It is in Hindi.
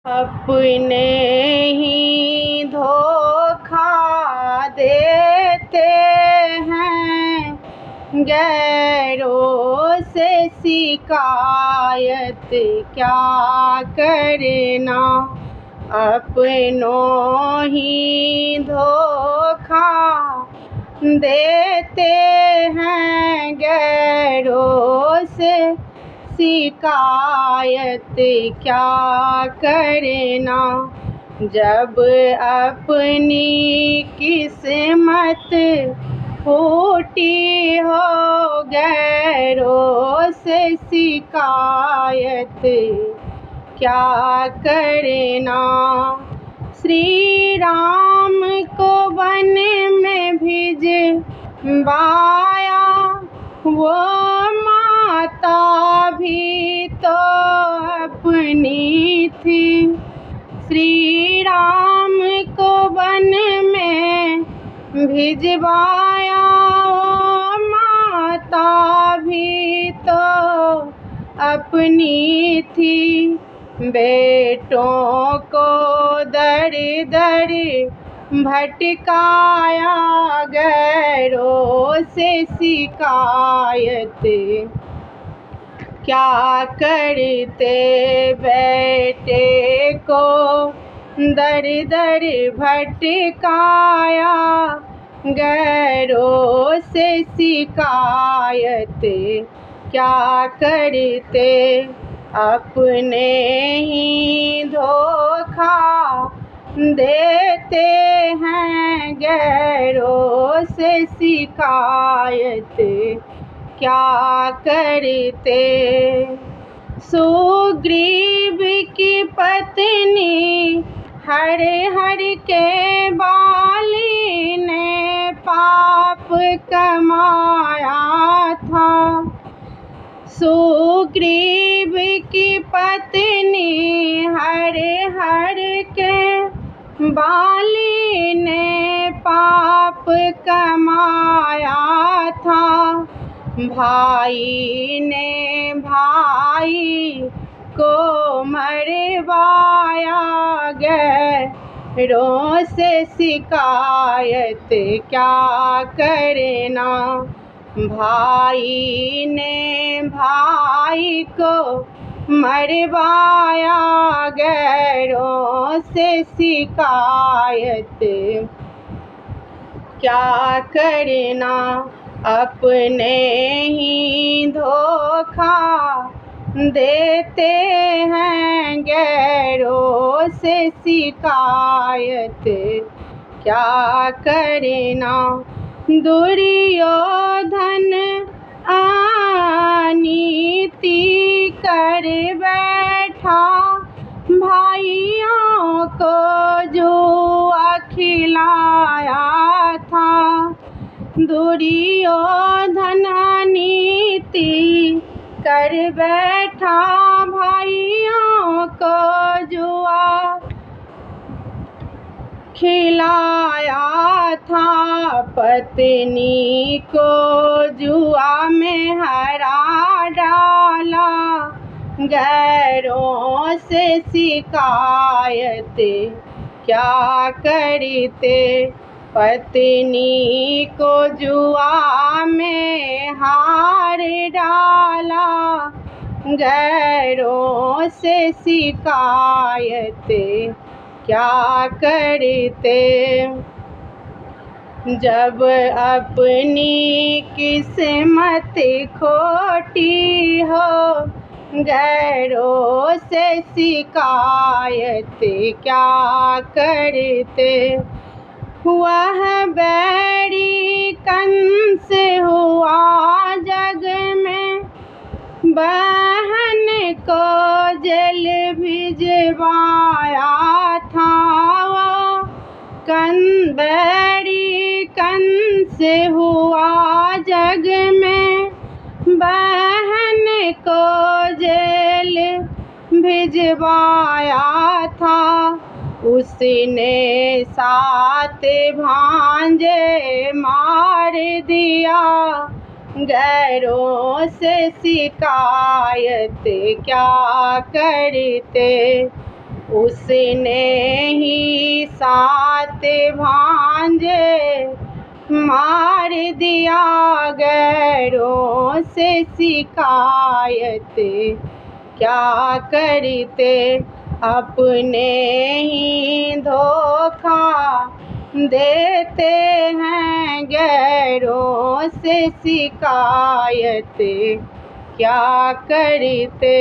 अपने ही धोखा देते हैं, गैरों से शिकायत क्या करना। अपनों ही धोखा देते हैं, गैरों से शिकायत क्या करना। जब अपनी किस्मत फूटी हो, गैरों से शिकायत क्या करना। श्री राम को वन में भिजवाया, वो माता भी तो अपनी थी। श्री राम को वन में भिजवाया, वो माता भी तो अपनी थी। बेटों को दर दर भटकाया, गैरों से शिकायत क्या करते। बेटे को दर दर भटकाया, गैरों से शिकायत क्या करते। अपने ही धोखा देते हैं, गैरों से शिकायत क्या करते। सुग्रीव की पत्नी हर के बाली ने पाप कमाया था। सुग्रीव की पत्नी हर के बाली ने पाप कमाया था। भाई ने भाई को मरवाया, गैरों से शिकायत क्या करना। भाई ने भाई को मरवाया, गैरों से शिकायत क्या करना। अपने ही धोखा देते हैं, गैरों से शिकायत क्या करना। दुर्योधन अनीति कर बैठा, भाइयों को जुआ खिलाया था। दुर्योधन अनीति कर बैठा, भाइयों को जुआ खिलाया था। पत्नी को जुआ में हरा डाला, गैरों से शिकायत क्या करते। पत्नी को जुआ में हार डाला, गैरों से शिकायत क्या करते। जब अपनी किस्मत खोटी हो, गैरों से शिकायत क्या करते। वह बैरी कंस हुआ जग में, बहन को जेल भिजवाया था। बैरी कंस हुआ जग में, बहन को जेल भिजवाया था। उसने 7 भांजे मार दिया, गैरों से शिकायत क्या करते। उसने ही 7 भांजे मार दिया, गैरों से शिकायत क्या करते, अपने ही धोखा देते हैं, गैरों से शिकायत क्या करते।